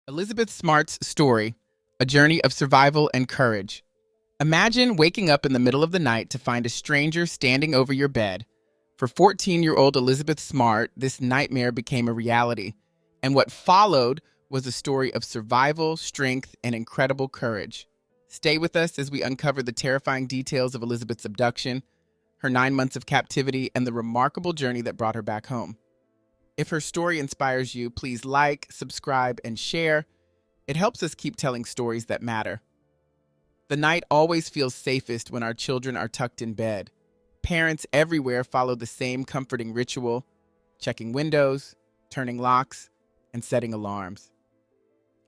Elizabeth Smart's story, a journey of survival and courage. Imagine waking up in the middle of the night to find a stranger standing over your bed. For 14-year-old Elizabeth Smart, this nightmare became a reality. And what followed was a story of survival, strength, and incredible courage. Stay with us as we uncover the terrifying details of Elizabeth's abduction, her 9 months of captivity, and the remarkable journey that brought her back home. If her story inspires you, please like, subscribe, and share. It helps us keep telling stories that matter. The night always feels safest when our children are tucked in bed. Parents everywhere follow the same comforting ritual, checking windows, turning locks, and setting alarms.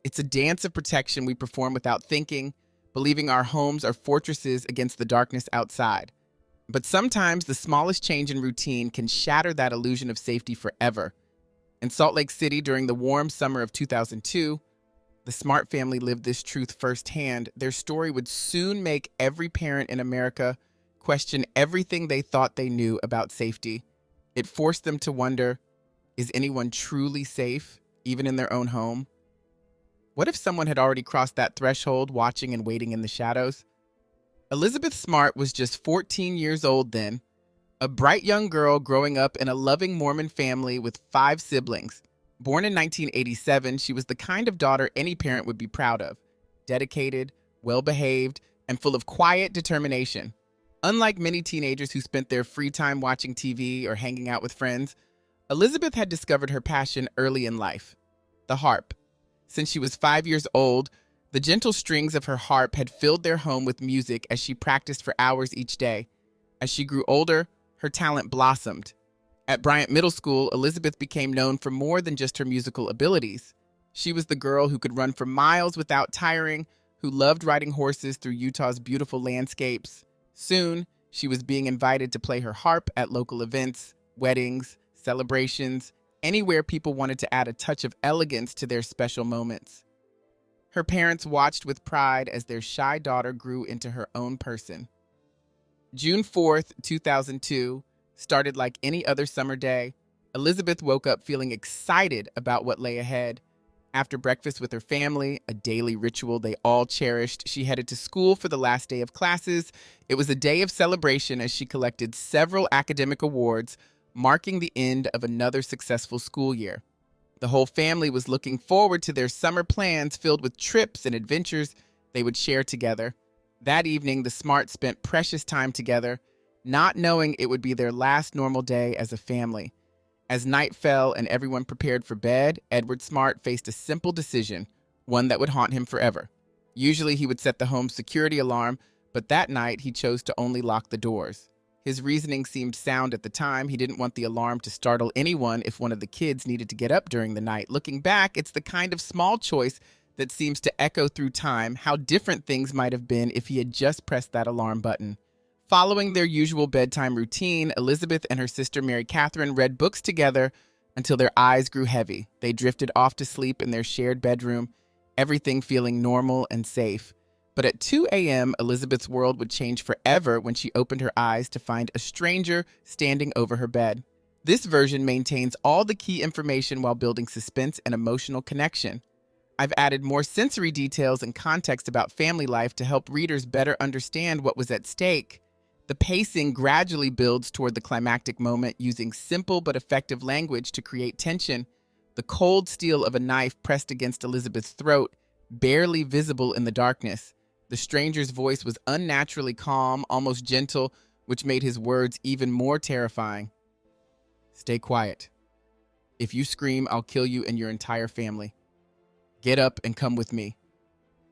It's a dance of protection we perform without thinking, believing our homes are fortresses against the darkness outside. But sometimes the smallest change in routine can shatter that illusion of safety forever. In Salt Lake City during the warm summer of 2002, the Smart family lived this truth firsthand. Their story would soon make every parent in America question everything they thought they knew about safety. It forced them to wonder, is anyone truly safe, even in their own home? What if someone had already crossed that threshold, watching and waiting in the shadows? Elizabeth Smart was just 14 years old then, a bright young girl growing up in a loving Mormon family with 5 siblings. Born in 1987, she was the kind of daughter any parent would be proud of. Dedicated, well-behaved, and full of quiet determination. Unlike many teenagers who spent their free time watching TV or hanging out with friends, Elizabeth had discovered her passion early in life, the harp. Since she was 5 years old, the gentle strings of her harp had filled their home with music as she practiced for hours each day. As she grew older, her talent blossomed. At Bryant Middle School, Elizabeth became known for more than just her musical abilities. She was the girl who could run for miles without tiring, who loved riding horses through Utah's beautiful landscapes. Soon, she was being invited to play her harp at local events, weddings, celebrations, anywhere people wanted to add a touch of elegance to their special moments. Her parents watched with pride as their shy daughter grew into her own person. June 4th, 2002, started like any other summer day. Elizabeth woke up feeling excited about what lay ahead. After breakfast with her family, a daily ritual they all cherished, she headed to school for the last day of classes. It was a day of celebration as she collected several academic awards, marking the end of another successful school year. The whole family was looking forward to their summer plans filled with trips and adventures they would share together. That evening, the Smarts spent precious time together, not knowing it would be their last normal day as a family. As night fell and everyone prepared for bed, Edward Smart faced a simple decision, one that would haunt him forever. Usually he would set the home's security alarm, but that night he chose to only lock the doors. His reasoning seemed sound at the time. He didn't want the alarm to startle anyone if one of the kids needed to get up during the night. Looking back, it's the kind of small choice that seems to echo through time, how different things might have been if he had just pressed that alarm button. Following their usual bedtime routine, Elizabeth and her sister Mary Catherine read books together until their eyes grew heavy. They drifted off to sleep in their shared bedroom, everything feeling normal and safe. But at 2 a.m., Elizabeth's world would change forever when she opened her eyes to find a stranger standing over her bed. This version maintains all the key information while building suspense and emotional connection. I've added more sensory details and context about family life to help readers better understand what was at stake. The pacing gradually builds toward the climactic moment, using simple but effective language to create tension. The cold steel of a knife pressed against Elizabeth's throat, barely visible in the darkness. The stranger's voice was unnaturally calm, almost gentle, which made his words even more terrifying. "Stay quiet. If you scream, I'll kill you and your entire family. Get up and come with me."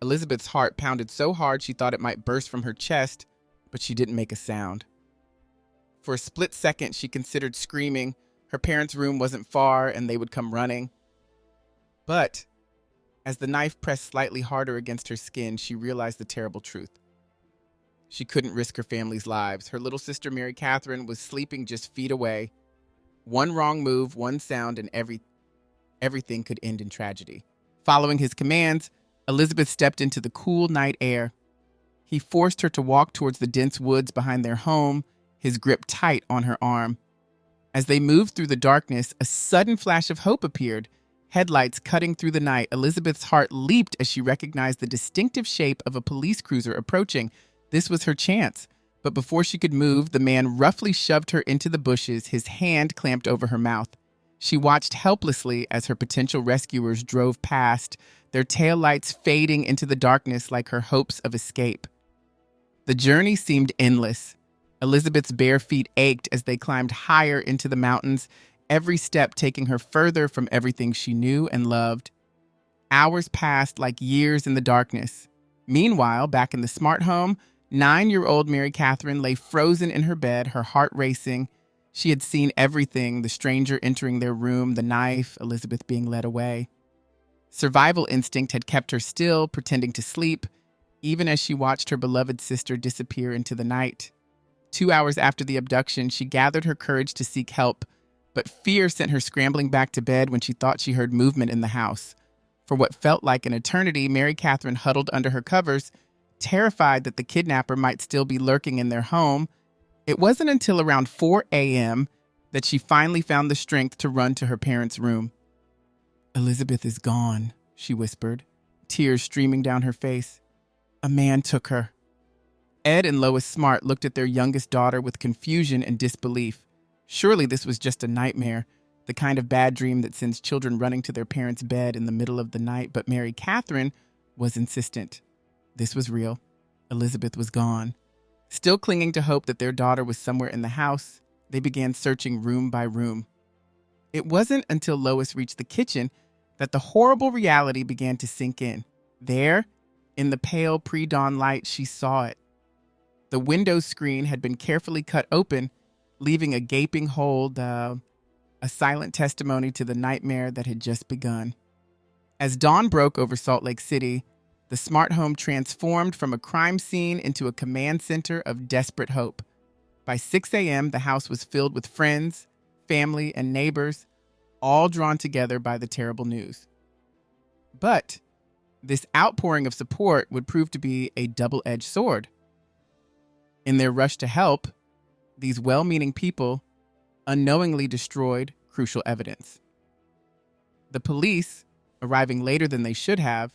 Elizabeth's heart pounded so hard she thought it might burst from her chest, but she didn't make a sound. For a split second, she considered screaming. Her parents' room wasn't far, and they would come running. But as the knife pressed slightly harder against her skin, she realized the terrible truth. She couldn't risk her family's lives. Her little sister, Mary Catherine, was sleeping just feet away. One wrong move, one sound, and everything could end in tragedy. Following his commands, Elizabeth stepped into the cool night air. He forced her to walk towards the dense woods behind their home, his grip tight on her arm. As they moved through the darkness, a sudden flash of hope appeared. Headlights cutting through the night, Elizabeth's heart leaped as she recognized the distinctive shape of a police cruiser approaching. This was her chance. But before she could move, the man roughly shoved her into the bushes, his hand clamped over her mouth. She watched helplessly as her potential rescuers drove past, their taillights fading into the darkness like her hopes of escape. The journey seemed endless. Elizabeth's bare feet ached as they climbed higher into the mountains, every step taking her further from everything she knew and loved. Hours passed like years in the darkness. Meanwhile, back in the smart home, 9-year-old Mary Catherine lay frozen in her bed, her heart racing. She had seen everything, the stranger entering their room, the knife, Elizabeth being led away. Survival instinct had kept her still, pretending to sleep, even as she watched her beloved sister disappear into the night. 2 hours after the abduction, she gathered her courage to seek help, but fear sent her scrambling back to bed when she thought she heard movement in the house. For what felt like an eternity, Mary Catherine huddled under her covers, terrified that the kidnapper might still be lurking in their home. It wasn't until around 4 a.m. that she finally found the strength to run to her parents' room. "Elizabeth is gone," she whispered, tears streaming down her face. "A man took her." Ed and Lois Smart looked at their youngest daughter with confusion and disbelief. Surely this was just a nightmare, the kind of bad dream that sends children running to their parents' bed in the middle of the night. But Mary Catherine was insistent. This was real. Elizabeth was gone. Still clinging to hope that their daughter was somewhere in the house, they began searching room by room. It wasn't until Lois reached the kitchen that the horrible reality began to sink in. There, in the pale pre-dawn light, she saw it. The window screen had been carefully cut open, leaving a gaping hole, a silent testimony to the nightmare that had just begun. As dawn broke over Salt Lake City, the smart home transformed from a crime scene into a command center of desperate hope. By 6 a.m., the house was filled with friends, family, and neighbors, all drawn together by the terrible news. But this outpouring of support would prove to be a double-edged sword. In their rush to help, these well-meaning people unknowingly destroyed crucial evidence. The police, arriving later than they should have,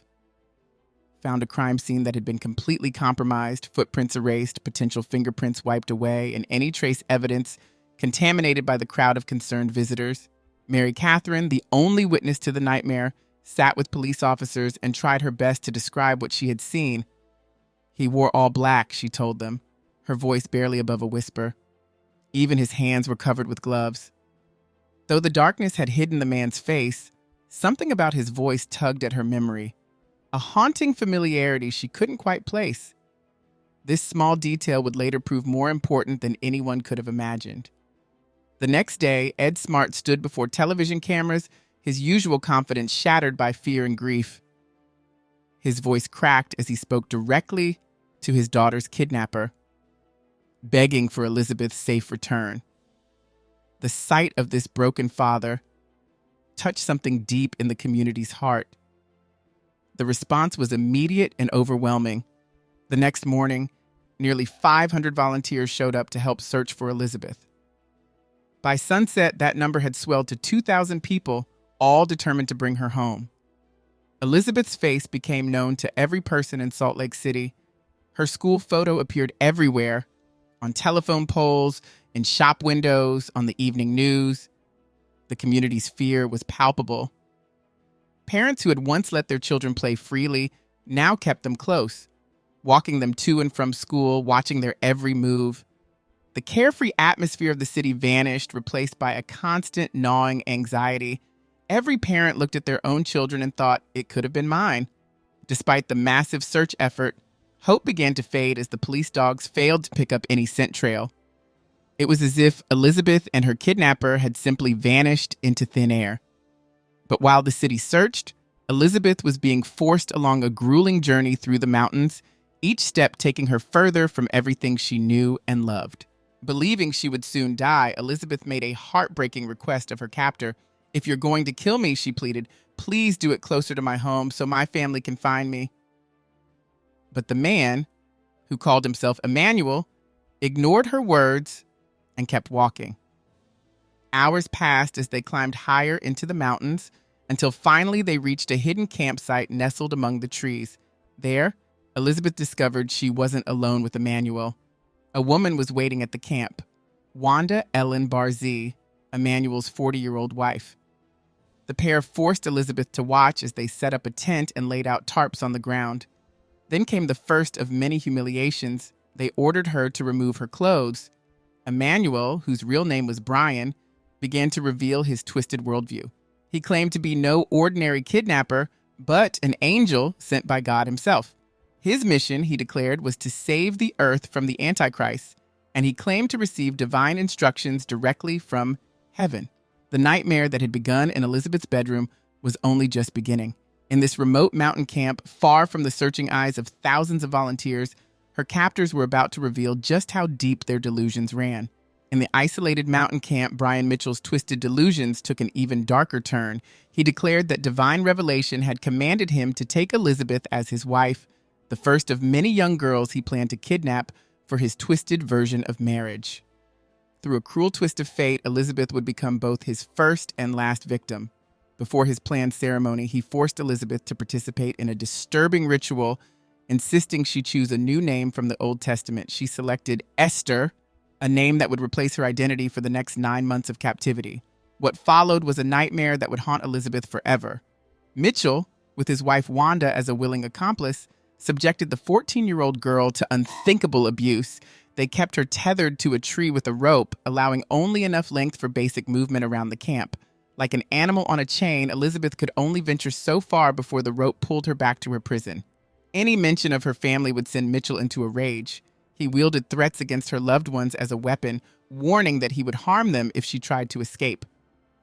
found a crime scene that had been completely compromised, footprints erased, potential fingerprints wiped away, and any trace evidence contaminated by the crowd of concerned visitors. Mary Catherine, the only witness to the nightmare, sat with police officers and tried her best to describe what she had seen. "He wore all black," she told them, her voice barely above a whisper. Even his hands were covered with gloves. Though the darkness had hidden the man's face, something about his voice tugged at her memory, a haunting familiarity she couldn't quite place. This small detail would later prove more important than anyone could have imagined. The next day, Ed Smart stood before television cameras, his usual confidence shattered by fear and grief. His voice cracked as he spoke directly to his daughter's kidnapper, begging for Elizabeth's safe return. The sight of this broken father touched something deep in the community's heart. The response was immediate and overwhelming. The next morning, nearly 500 volunteers showed up to help search for Elizabeth. By sunset, that number had swelled to 2,000 people, all determined to bring her home. Elizabeth's face became known to every person in Salt Lake City. Her school photo appeared everywhere, on telephone poles, in shop windows, on the evening news. The community's fear was palpable. Parents who had once let their children play freely now kept them close, walking them to and from school, watching their every move. The carefree atmosphere of the city vanished, replaced by a constant gnawing anxiety. Every parent looked at their own children and thought, it could have been mine. Despite the massive search effort, hope began to fade as the police dogs failed to pick up any scent trail. It was as if Elizabeth and her kidnapper had simply vanished into thin air. But while the city searched, Elizabeth was being forced along a grueling journey through the mountains, each step taking her further from everything she knew and loved. Believing she would soon die, Elizabeth made a heartbreaking request of her captor. "If you're going to kill me," she pleaded, "please do it closer to my home so my family can find me." But the man, who called himself Emmanuel, ignored her words and kept walking. Hours passed as they climbed higher into the mountains, until finally they reached a hidden campsite nestled among the trees. There, Elizabeth discovered she wasn't alone with Emmanuel. A woman was waiting at the camp, Wanda Ellen Barzee, Emmanuel's 40-year-old wife. The pair forced Elizabeth to watch as they set up a tent and laid out tarps on the ground. Then came the first of many humiliations. They ordered her to remove her clothes. Emmanuel, whose real name was Brian, began to reveal his twisted worldview. He claimed to be no ordinary kidnapper, but an angel sent by God himself. His mission, he declared, was to save the earth from the Antichrist, and he claimed to receive divine instructions directly from heaven. The nightmare that had begun in Elizabeth's bedroom was only just beginning. In this remote mountain camp, far from the searching eyes of thousands of volunteers, her captors were about to reveal just how deep their delusions ran. In the isolated mountain camp, Brian Mitchell's twisted delusions took an even darker turn. He declared that divine revelation had commanded him to take Elizabeth as his wife, the first of many young girls he planned to kidnap for his twisted version of marriage. Through a cruel twist of fate, Elizabeth would become both his first and last victim. Before his planned ceremony, he forced Elizabeth to participate in a disturbing ritual, insisting she choose a new name from the Old Testament. She selected Esther, a name that would replace her identity for the next 9 months of captivity. What followed was a nightmare that would haunt Elizabeth forever. Mitchell, with his wife Wanda as a willing accomplice, subjected the 14-year-old girl to unthinkable abuse. They kept her tethered to a tree with a rope, allowing only enough length for basic movement around the camp. Like an animal on a chain, Elizabeth could only venture so far before the rope pulled her back to her prison. Any mention of her family would send Mitchell into a rage. He wielded threats against her loved ones as a weapon, warning that he would harm them if she tried to escape.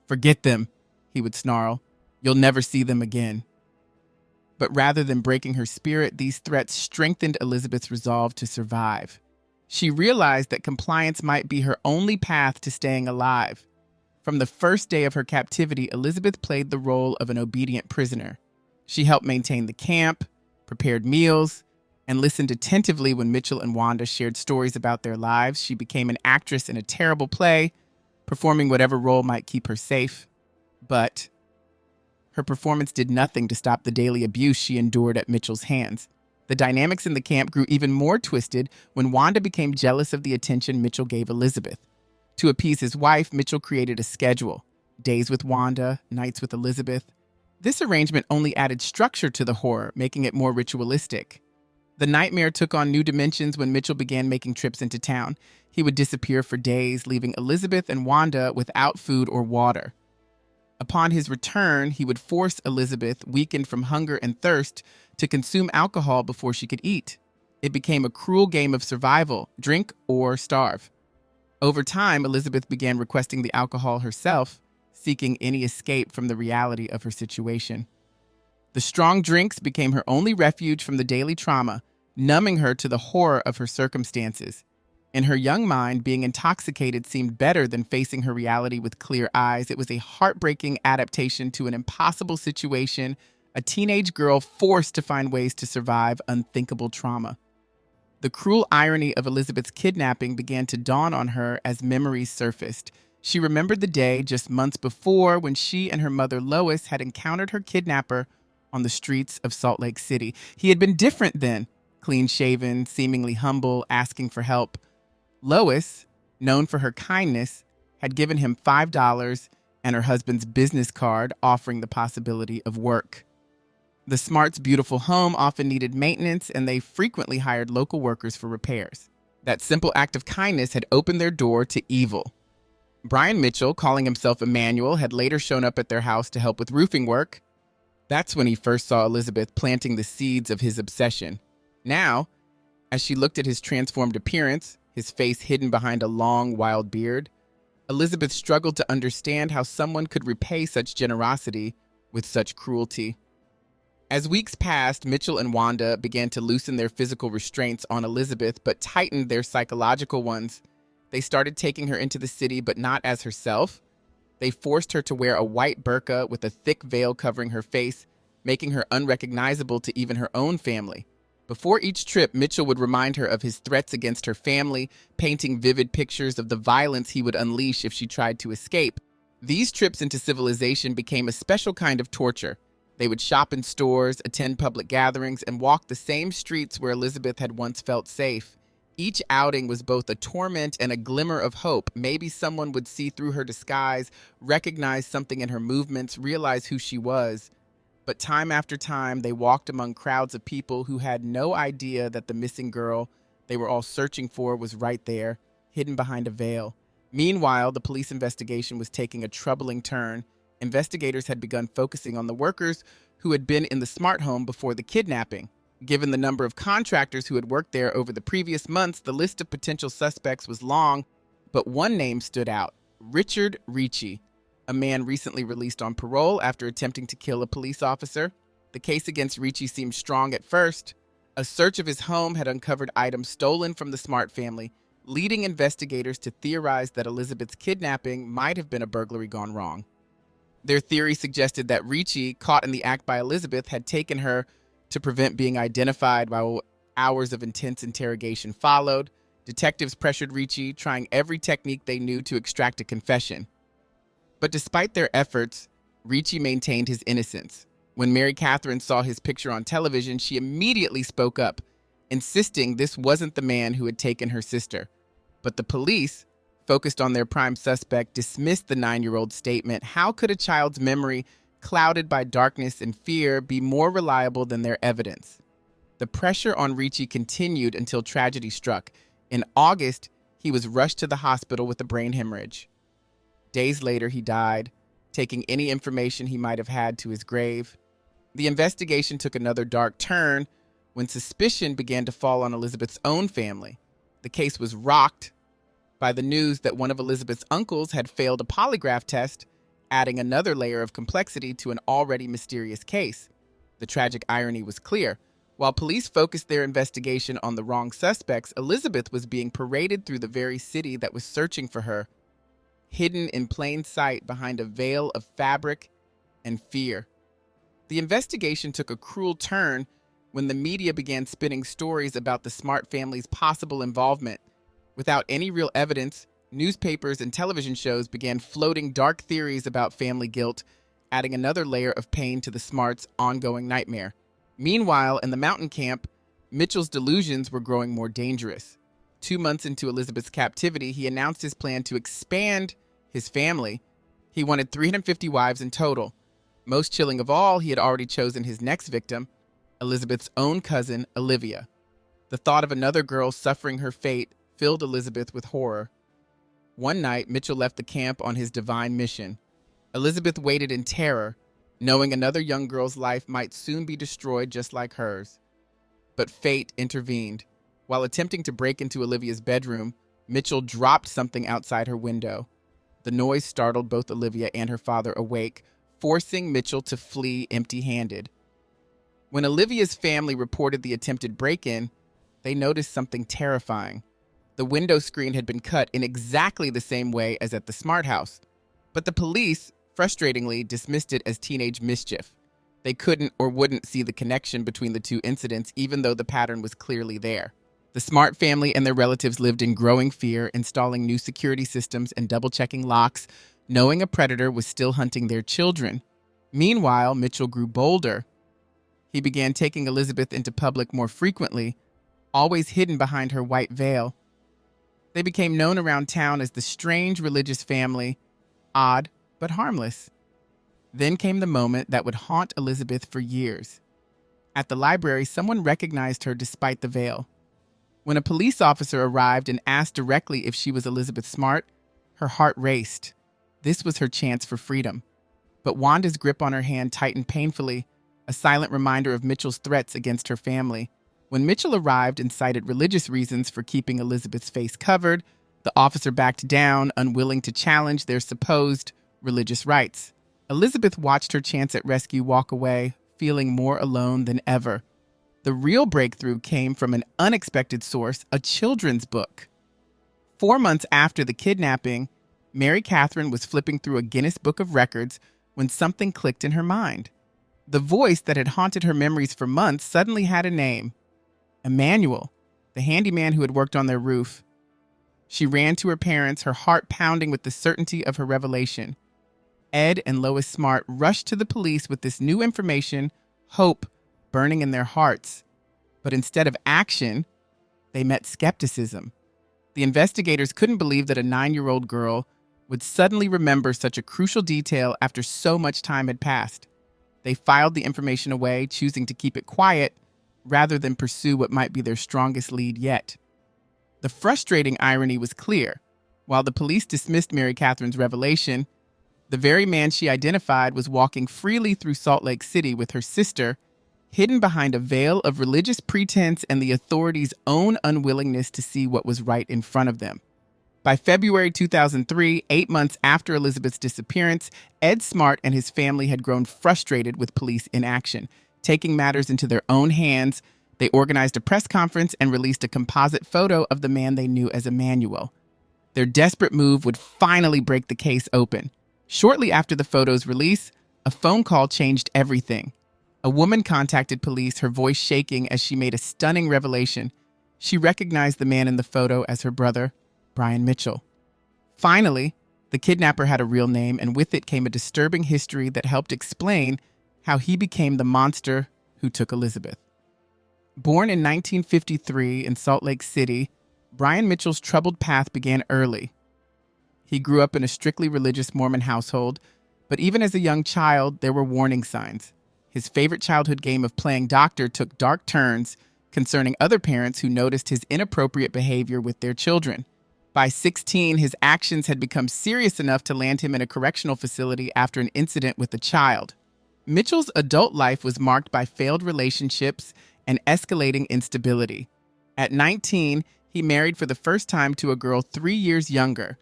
"Forget them," he would snarl. "You'll never see them again." But rather than breaking her spirit, these threats strengthened Elizabeth's resolve to survive. She realized that compliance might be her only path to staying alive. From the first day of her captivity, Elizabeth played the role of an obedient prisoner. She helped maintain the camp, prepared meals, and listened attentively when Mitchell and Wanda shared stories about their lives. She became an actress in a terrible play, performing whatever role might keep her safe. But her performance did nothing to stop the daily abuse she endured at Mitchell's hands. The dynamics in the camp grew even more twisted when Wanda became jealous of the attention Mitchell gave Elizabeth. To appease his wife, Mitchell created a schedule: days with Wanda, nights with Elizabeth. This arrangement only added structure to the horror, making it more ritualistic. The nightmare took on new dimensions when Mitchell began making trips into town. He would disappear for days, leaving Elizabeth and Wanda without food or water. Upon his return, he would force Elizabeth, weakened from hunger and thirst, to consume alcohol before she could eat. It became a cruel game of survival: drink or starve. Over time, Elizabeth began requesting the alcohol herself, seeking any escape from the reality of her situation. The strong drinks became her only refuge from the daily trauma, numbing her to the horror of her circumstances. In her young mind, being intoxicated seemed better than facing her reality with clear eyes. It was a heartbreaking adaptation to an impossible situation, a teenage girl forced to find ways to survive unthinkable trauma. The cruel irony of Elizabeth's kidnapping began to dawn on her as memories surfaced. She remembered the day just months before when she and her mother Lois had encountered her kidnapper on the streets of Salt Lake City. He had been different then, clean-shaven, seemingly humble, asking for help. Lois, known for her kindness, had given him $5 and her husband's business card offering the possibility of work. The Smarts' beautiful home often needed maintenance, and they frequently hired local workers for repairs. That simple act of kindness had opened their door to evil. Brian Mitchell, calling himself Emmanuel, had later shown up at their house to help with roofing work. That's when he first saw Elizabeth planting the seeds of his obsession. Now, as she looked at his transformed appearance, his face hidden behind a long, wild beard, Elizabeth struggled to understand how someone could repay such generosity with such cruelty. As weeks passed, Mitchell and Wanda began to loosen their physical restraints on Elizabeth, but tightened their psychological ones. They started taking her into the city, but not as herself. They forced her to wear a white burqa with a thick veil covering her face, making her unrecognizable to even her own family. Before each trip, Mitchell would remind her of his threats against her family, painting vivid pictures of the violence he would unleash if she tried to escape. These trips into civilization became a special kind of torture. They would shop in stores, attend public gatherings, and walk the same streets where Elizabeth had once felt safe. Each outing was both a torment and a glimmer of hope. Maybe someone would see through her disguise, recognize something in her movements, realize who she was. But time after time, they walked among crowds of people who had no idea that the missing girl they were all searching for was right there, hidden behind a veil. Meanwhile, the police investigation was taking a troubling turn. Investigators had begun focusing on the workers who had been in the smart home before the kidnapping. Given the number of contractors who had worked there over the previous months, the list of potential suspects was long, but one name stood out: Richard Ricci, a man recently released on parole after attempting to kill a police officer. The case against Ricci seemed strong at first. A search of his home had uncovered items stolen from the Smart family, leading investigators to theorize that Elizabeth's kidnapping might have been a burglary gone wrong. Their theory suggested that Ricci, caught in the act by Elizabeth, had taken her to prevent being identified while hours of intense interrogation followed. Detectives pressured Ricci, trying every technique they knew to extract a confession. But despite their efforts, Ricci maintained his innocence. When Mary Catherine saw his picture on television, she immediately spoke up, insisting this wasn't the man who had taken her sister. But the police, focused on their prime suspect, dismissed the 9-year-old's statement. How could a child's memory, clouded by darkness and fear, be more reliable than their evidence? The pressure on Ricci continued until tragedy struck. In August, he was rushed to the hospital with a brain hemorrhage. Days later, he died, taking any information he might have had to his grave. The investigation took another dark turn when suspicion began to fall on Elizabeth's own family. The case was rocked by the news that one of Elizabeth's uncles had failed a polygraph test, adding another layer of complexity to an already mysterious case. The tragic irony was clear. While police focused their investigation on the wrong suspects, Elizabeth was being paraded through the very city that was searching for her, hidden in plain sight behind a veil of fabric and fear. The investigation took a cruel turn when the media began spinning stories about the Smart family's possible involvement. Without any real evidence, newspapers and television shows began floating dark theories about family guilt, adding another layer of pain to the Smarts' ongoing nightmare. Meanwhile, in the mountain camp, Mitchell's delusions were growing more dangerous. 2 months into Elizabeth's captivity, he announced his plan to expand his family. He wanted 350 wives in total. Most chilling of all, he had already chosen his next victim, Elizabeth's own cousin, Olivia. The thought of another girl suffering her fate filled Elizabeth with horror. One night, Mitchell left the camp on his divine mission. Elizabeth waited in terror, knowing another young girl's life might soon be destroyed just like hers. But fate intervened. While attempting to break into Olivia's bedroom, Mitchell dropped something outside her window. The noise startled both Olivia and her father awake, forcing Mitchell to flee empty-handed. When Olivia's family reported the attempted break-in, they noticed something terrifying. The window screen had been cut in exactly the same way as at the Smart house. But the police, frustratingly, dismissed it as teenage mischief. They couldn't or wouldn't see the connection between the two incidents, even though the pattern was clearly there. The Smart family and their relatives lived in growing fear, installing new security systems and double-checking locks, knowing a predator was still hunting their children. Meanwhile, Mitchell grew bolder. He began taking Elizabeth into public more frequently, always hidden behind her white veil. They became known around town as the strange religious family, odd but harmless. Then came the moment that would haunt Elizabeth for years. At the library, someone recognized her despite the veil. When a police officer arrived and asked directly if she was Elizabeth Smart, her heart raced. This was her chance for freedom. But Wanda's grip on her hand tightened painfully, a silent reminder of Mitchell's threats against her family. When Mitchell arrived and cited religious reasons for keeping Elizabeth's face covered, the officer backed down, unwilling to challenge their supposed religious rights. Elizabeth watched her chance at rescue walk away, feeling more alone than ever. The real breakthrough came from an unexpected source, a children's book. 4 months after the kidnapping, Mary Catherine was flipping through a Guinness Book of Records when something clicked in her mind. The voice that had haunted her memories for months suddenly had a name: Emmanuel, the handyman who had worked on their roof. She ran to her parents, her heart pounding with the certainty of her revelation. Ed and Lois Smart rushed to the police with this new information, hope burning in their hearts. But instead of action, they met skepticism. The investigators couldn't believe that a 9-year-old girl would suddenly remember such a crucial detail after so much time had passed. They filed the information away, choosing to keep it quiet rather than pursue what might be their strongest lead yet. The frustrating irony was clear. While the police dismissed Mary Catherine's revelation, the very man she identified was walking freely through Salt Lake City with her sister, hidden behind a veil of religious pretense and the authorities' own unwillingness to see what was right in front of them. By February 2003, 8 months after Elizabeth's disappearance, Ed Smart and his family had grown frustrated with police inaction. Taking matters into their own hands, they organized a press conference and released a composite photo of the man they knew as Emmanuel. Their desperate move would finally break the case open. Shortly after the photo's release, a phone call changed everything. A woman contacted police, her voice shaking as she made a stunning revelation. She recognized the man in the photo as her brother, Brian Mitchell. Finally, the kidnapper had a real name, and with it came a disturbing history that helped explain how he became the monster who took Elizabeth. Born in 1953 in Salt Lake City, Brian Mitchell's troubled path began early. He grew up in a strictly religious Mormon household, but even as a young child, there were warning signs. His favorite childhood game of playing doctor took dark turns concerning other parents who noticed his inappropriate behavior with their children. By 16, his actions had become serious enough to land him in a correctional facility after an incident with a child. Mitchell's adult life was marked by failed relationships and escalating instability. At 19, he married for the first time to a girl 3 years younger.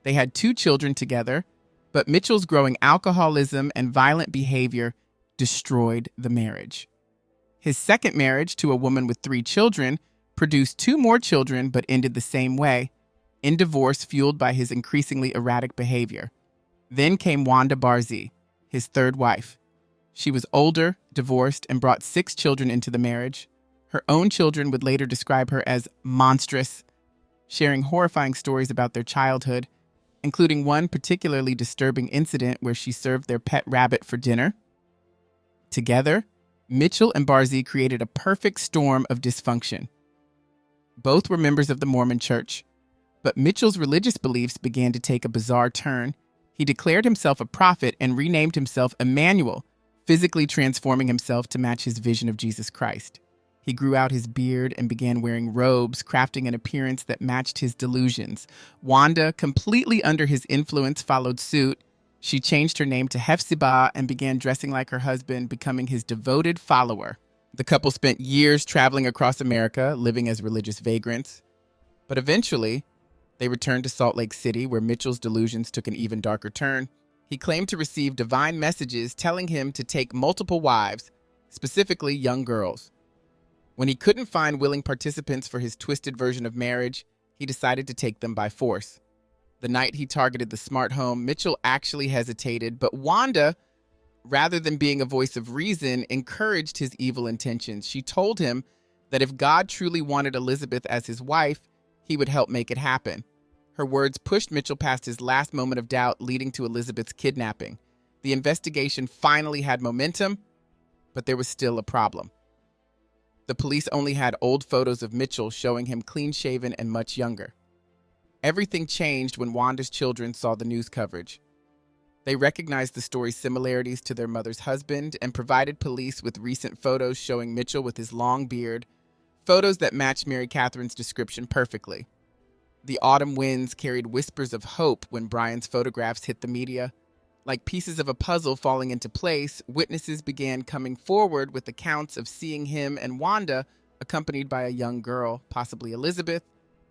They had 2 children together, but Mitchell's growing alcoholism and violent behavior destroyed the marriage. His second marriage to a woman with 3 children produced 2 more children but ended the same way, in divorce fueled by his increasingly erratic behavior. Then came Wanda Barzee, his third wife. She was older, divorced, and brought 6 children into the marriage. Her own children would later describe her as monstrous, sharing horrifying stories about their childhood, including one particularly disturbing incident where she served their pet rabbit for dinner. Together, Mitchell and Barzee created a perfect storm of dysfunction. Both were members of the Mormon Church, but Mitchell's religious beliefs began to take a bizarre turn. He declared himself a prophet and renamed himself Emmanuel, physically transforming himself to match his vision of Jesus Christ. He grew out his beard and began wearing robes, crafting an appearance that matched his delusions. Wanda, completely under his influence, followed suit. She changed her name to Hephzibah and began dressing like her husband, becoming his devoted follower. The couple spent years traveling across America, living as religious vagrants. But eventually, they returned to Salt Lake City, where Mitchell's delusions took an even darker turn. He claimed to receive divine messages telling him to take multiple wives, specifically young girls. When he couldn't find willing participants for his twisted version of marriage, he decided to take them by force. The night he targeted the Smart home, Mitchell actually hesitated, but Wanda, rather than being a voice of reason, encouraged his evil intentions. She told him that if God truly wanted Elizabeth as his wife, he would help make it happen. Her words pushed Mitchell past his last moment of doubt, leading to Elizabeth's kidnapping. The investigation finally had momentum, but there was still a problem. The police only had old photos of Mitchell showing him clean-shaven and much younger. Everything changed when Wanda's children saw the news coverage. They recognized the story's similarities to their mother's husband and provided police with recent photos showing Mitchell with his long beard, photos that matched Mary Catherine's description perfectly. The autumn winds carried whispers of hope when Brian's photographs hit the media. Like pieces of a puzzle falling into place, witnesses began coming forward with accounts of seeing him and Wanda accompanied by a young girl, possibly Elizabeth.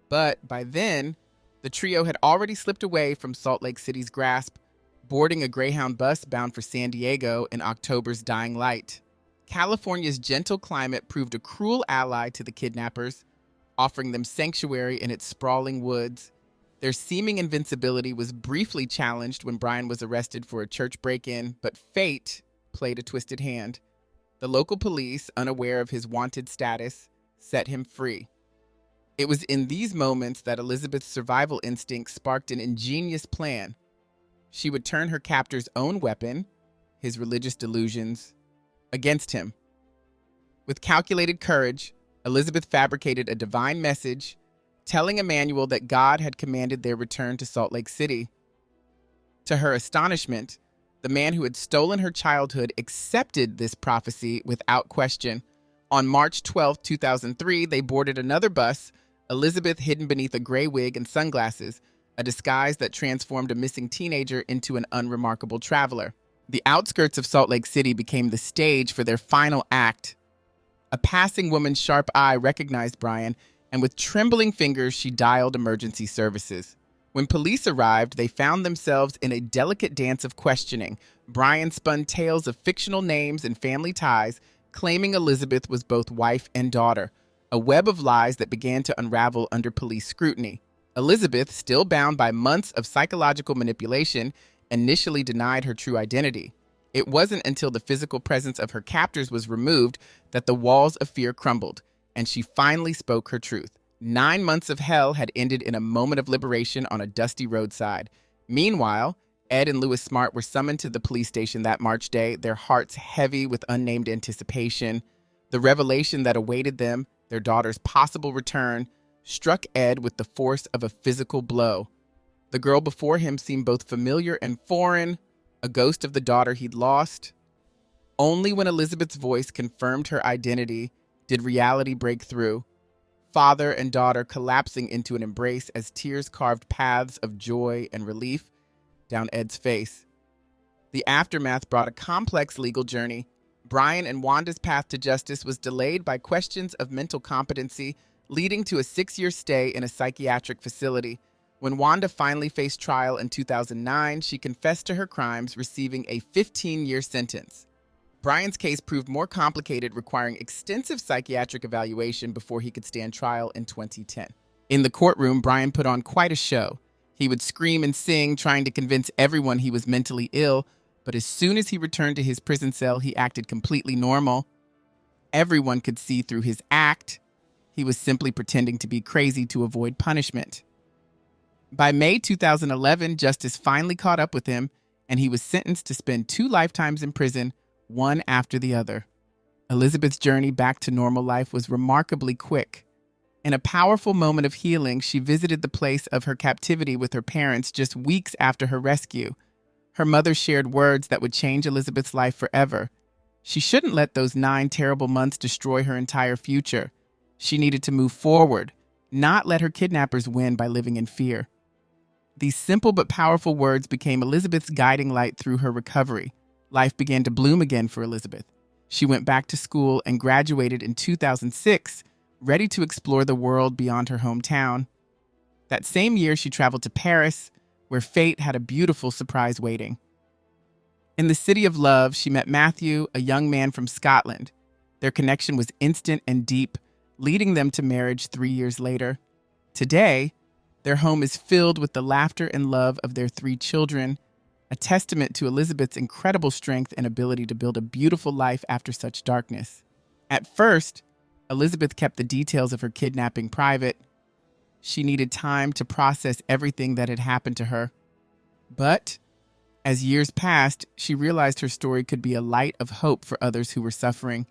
But by then, the trio had already slipped away from Salt Lake City's grasp, boarding a Greyhound bus bound for San Diego in October's dying light. California's gentle climate proved a cruel ally to the kidnappers, offering them sanctuary in its sprawling woods. Their seeming invincibility was briefly challenged when Brian was arrested for a church break-in, but fate played a twisted hand. The local police, unaware of his wanted status, set him free. It was in these moments that Elizabeth's survival instinct sparked an ingenious plan. she would turn her captor's own weapon, his religious delusions, against him. With calculated courage, Elizabeth fabricated a divine message telling Emmanuel that God had commanded their return to Salt Lake City. To her astonishment, the man who had stolen her childhood accepted this prophecy without question. On March 12, 2003, they boarded another bus, Elizabeth hidden beneath a gray wig and sunglasses, a disguise that transformed a missing teenager into an unremarkable traveler. The outskirts of Salt Lake City became the stage for their final act. A passing woman's sharp eye recognized Brian, and with trembling fingers, she dialed emergency services. When police arrived, they found themselves in a delicate dance of questioning. Brian spun tales of fictional names and family ties, claiming Elizabeth was both wife and daughter, a web of lies that began to unravel under police scrutiny. Elizabeth, still bound by months of psychological manipulation, initially denied her true identity. It wasn't until the physical presence of her captors was removed that the walls of fear crumbled, and she finally spoke her truth. 9 months of hell had ended in a moment of liberation on a dusty roadside. Meanwhile, Ed and Louis Smart were summoned to the police station that March day, their hearts heavy with unnamed anticipation. The revelation that awaited them, their daughter's possible return, struck Ed with the force of a physical blow. The girl before him seemed both familiar and foreign, a ghost of the daughter he'd lost. Only when Elizabeth's voice confirmed her identity did reality break through, father and daughter collapsing into an embrace as tears carved paths of joy and relief down Ed's face. The aftermath brought a complex legal journey. Brian and Wanda's path to justice was delayed by questions of mental competency, leading to a 6-year stay in a psychiatric facility. When Wanda finally faced trial in 2009, she confessed to her crimes, receiving a 15-year sentence. Brian's case proved more complicated, requiring extensive psychiatric evaluation before he could stand trial in 2010. In the courtroom, Brian put on quite a show. He would scream and sing, trying to convince everyone he was mentally ill, but as soon as he returned to his prison cell, he acted completely normal. Everyone could see through his act. He was simply pretending to be crazy to avoid punishment. By May 2011, justice finally caught up with him, and he was sentenced to spend 2 lifetimes in prison, one after the other. Elizabeth's journey back to normal life was remarkably quick. In a powerful moment of healing, she visited the place of her captivity with her parents just weeks after her rescue. Her mother shared words that would change Elizabeth's life forever. She shouldn't let those 9 terrible months destroy her entire future. She needed to move forward, not let her kidnappers win by living in fear. These simple but powerful words became Elizabeth's guiding light through her recovery. Life began to bloom again for Elizabeth. She went back to school and graduated in 2006, ready to explore the world beyond her hometown. That same year, she traveled to Paris, where fate had a beautiful surprise waiting. In the city of love, she met Matthew, a young man from Scotland. Their connection was instant and deep, leading them to marriage 3 years later. Today, their home is filled with the laughter and love of their 3 children, a testament to Elizabeth's incredible strength and ability to build a beautiful life after such darkness. At first, Elizabeth kept the details of her kidnapping private. She needed time to process everything that had happened to her. But as years passed, she realized her story could be a light of hope for others who were suffering.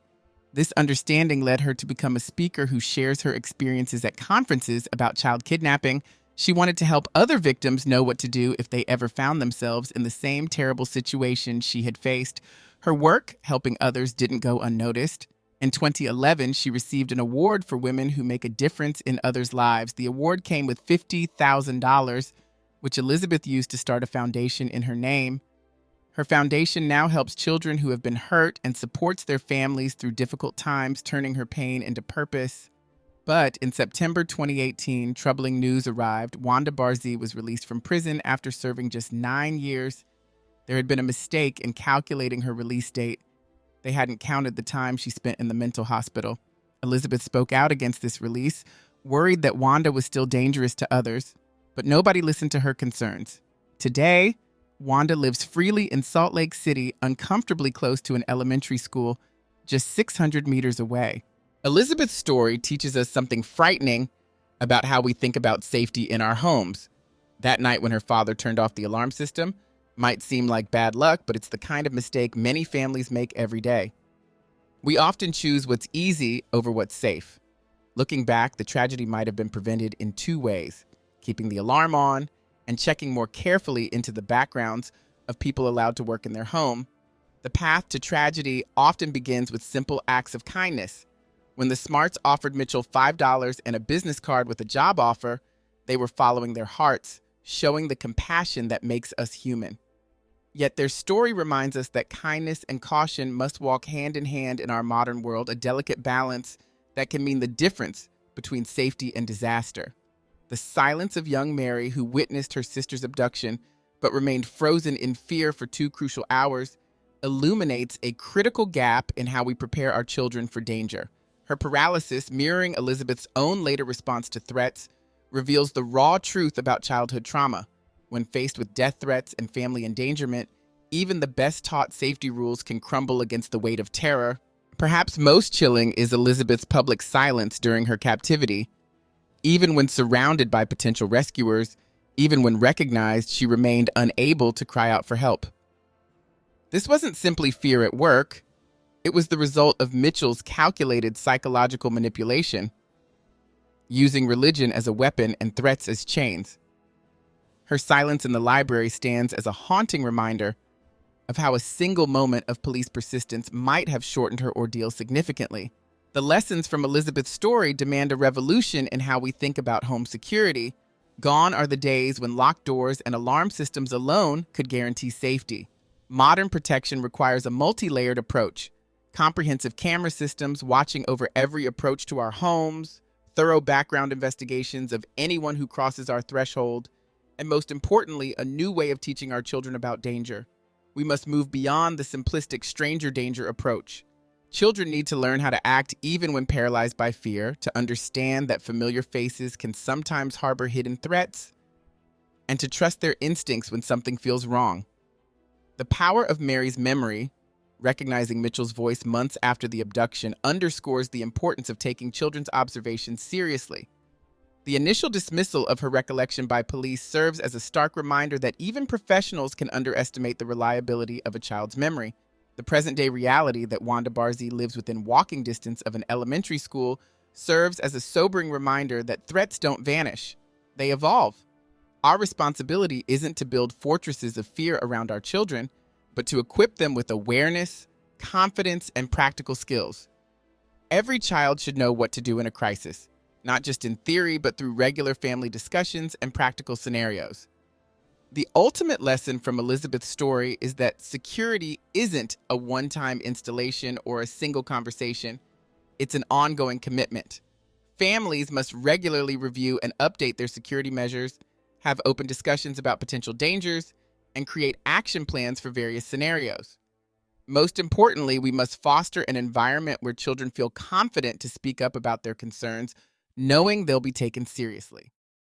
This understanding led her to become a speaker who shares her experiences at conferences about child kidnapping. She wanted to help other victims know what to do if they ever found themselves in the same terrible situation she had faced. Her work, helping others, didn't go unnoticed. In 2011, she received an award for women who make a difference in others' lives. The award came with $50,000, which Elizabeth used to start a foundation in her name. Her foundation now helps children who have been hurt and supports their families through difficult times, turning her pain into purpose. But in September 2018, troubling news arrived. Wanda Barzee was released from prison after serving just 9 years. There had been a mistake in calculating her release date. They hadn't counted the time she spent in the mental hospital. Elizabeth spoke out against this release, worried that Wanda was still dangerous to others, but nobody listened to her concerns. Today, Wanda lives freely in Salt Lake City, uncomfortably close to an elementary school, just 600 meters away. Elizabeth's story teaches us something frightening about how we think about safety in our homes. That night when her father turned off the alarm system, Might seem like bad luck, but it's the kind of mistake many families make every day. We often choose what's easy over what's safe. Looking back, the tragedy might have been prevented in two ways: keeping the alarm on and checking more carefully into the backgrounds of people allowed to work in their home. The path to tragedy often begins with simple acts of kindness. When the Smarts offered Mitchell $5 and a business card with a job offer, they were following their hearts, showing the compassion that makes us human. Yet their story reminds us that kindness and caution must walk hand in hand in our modern world, a delicate balance that can mean the difference between safety and disaster. The silence of young Mary, who witnessed her sister's abduction but remained frozen in fear for 2 crucial hours, illuminates a critical gap in how we prepare our children for danger. Her paralysis, mirroring Elizabeth's own later response to threats, reveals the raw truth about childhood trauma. When faced with death threats and family endangerment, even the best-taught safety rules can crumble against the weight of terror. Perhaps most chilling is Elizabeth's public silence during her captivity. Even when surrounded by potential rescuers, even when recognized, she remained unable to cry out for help. This wasn't simply fear at work. It was the result of Mitchell's calculated psychological manipulation, using religion as a weapon and threats as chains. Her silence in the library stands as a haunting reminder of how a single moment of police persistence might have shortened her ordeal significantly. The lessons from Elizabeth's story demand a revolution in how we think about home security. Gone are the days when locked doors and alarm systems alone could guarantee safety. Modern protection requires a multi-layered approach: comprehensive camera systems watching over every approach to our homes, thorough background investigations of anyone who crosses our threshold, and most importantly, a new way of teaching our children about danger. We must move beyond the simplistic stranger danger approach. Children need to learn how to act even when paralyzed by fear, to understand that familiar faces can sometimes harbor hidden threats, and to trust their instincts when something feels wrong. The power of Mary's memory, recognizing Mitchell's voice months after the abduction, underscores the importance of taking children's observations seriously. The initial dismissal of her recollection by police serves as a stark reminder that even professionals can underestimate the reliability of a child's memory. The present-day reality that Wanda Barzee lives within walking distance of an elementary school serves as a sobering reminder that threats don't vanish. They evolve. Our responsibility isn't to build fortresses of fear around our children, but to equip them with awareness, confidence, and practical skills. Every child should know what to do in a crisis, not just in theory, but through regular family discussions and practical scenarios. The ultimate lesson from Elizabeth's story is that security isn't a one-time installation or a single conversation. It's an ongoing commitment. Families must regularly review and update their security measures, have open discussions about potential dangers, and create action plans for various scenarios. Most importantly, we must foster an environment where children feel confident to speak up about their concerns, knowing they'll be taken seriously.